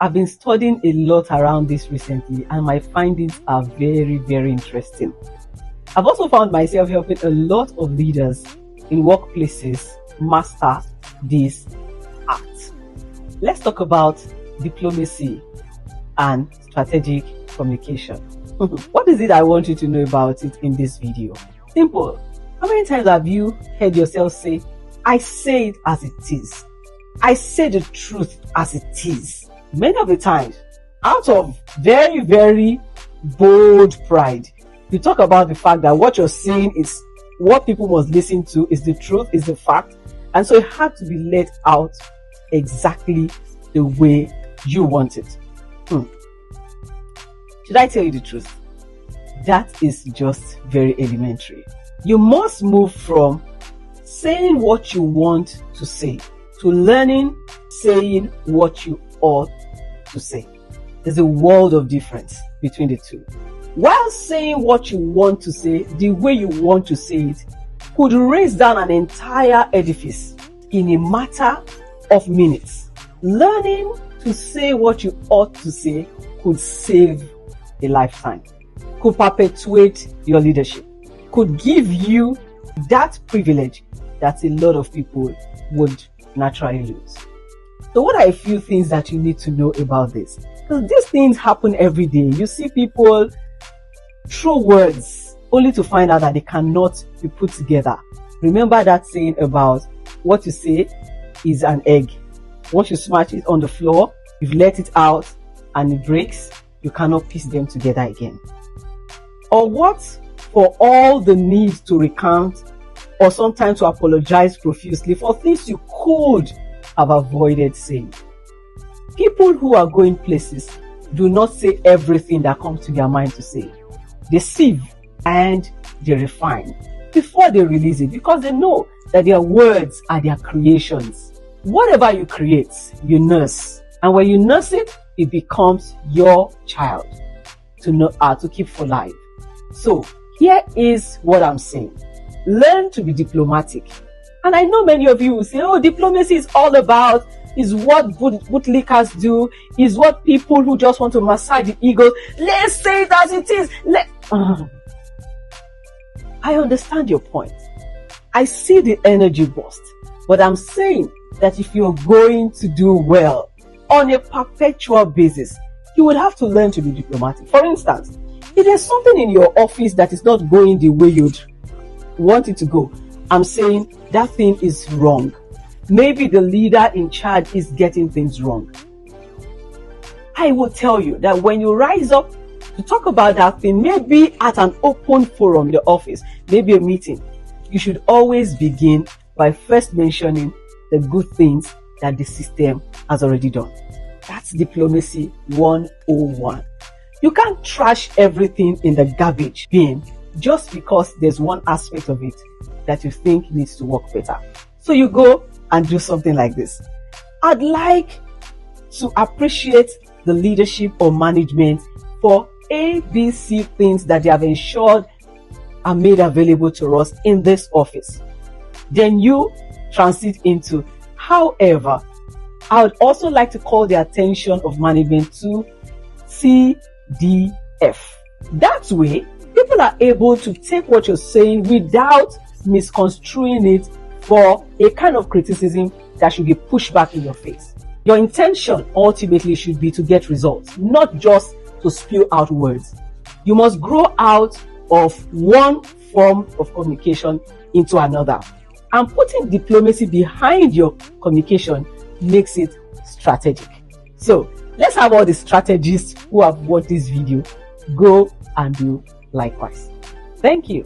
I've been studying a lot around this recently, and my findings are very, very interesting. I've also found myself helping a lot of leaders in workplaces master this art. Let's talk about diplomacy and strategic communication. What is it I want you to know about it in this video? Simple. How many times have you heard yourself say, I say it as it is. I say the truth as it is. Many of the times, out of very, very bold pride, you talk about the fact that what you're saying is what people must listen to, is the truth, is the fact. And so it had to be let out exactly the way you want it. Should I tell you the truth? That is just very elementary. You must move from saying what you want to say to learning saying what you ought to say. There's a world of difference between the two. While saying what you want to say, the way you want to say it, could raise down an entire edifice in a matter of minutes. Learning to say what you ought to say could save a lifetime, could perpetuate your leadership, could give you that privilege that a lot of people would naturally lose. So what are a few things that you need to know about this? Because these things happen every day. You see people throw words only to find out that they cannot be put together. Remember that saying about what you say is an egg. Once you smash it on the floor, you've let it out and it breaks, you cannot piece them together again. Or what for all the need to recount or sometimes to apologize profusely for things you could have avoided saying. People who are going places do not say everything that comes to their mind to say. They sieve and they refine before they release it, because they know that their words are their creations. Whatever you create, you nurse. And when you nurse it, it becomes your child to keep for life. So here is what I'm saying. Learn to be diplomatic. And I know many of you will say, oh, diplomacy is all about, is what bootlickers do, is what people who just want to massage the ego. Let's say it as it is. I understand your point. I see the energy burst. But I'm saying that if you're going to do well on a perpetual basis, you would have to learn to be diplomatic. For instance, if there's something in your office that is not going the way you'd want it to go, I'm saying that thing is wrong. Maybe the leader in charge is getting things wrong. I will tell you that when you rise up to talk about that thing, maybe at an open forum in the office, maybe a meeting, you should always begin by first mentioning the good things that the system has already done. That's diplomacy 101. You can't trash everything in the garbage bin just because there's one aspect of it that you think needs to work better. So you go and do something like this. I'd like to appreciate the leadership or management for ABC things that they have ensured are made available to us in this office. Then you transit into, however, I would also like to call the attention of management to CDF. That way, people are able to take what you're saying without misconstruing it for a kind of criticism that should be pushed back in your face. Your intention ultimately should be to get results, not just to spew out words. You must grow out of one form of communication into another. And putting diplomacy behind your communication makes it strategic. So let's have all the strategists who have watched this video go and do likewise. Thank you.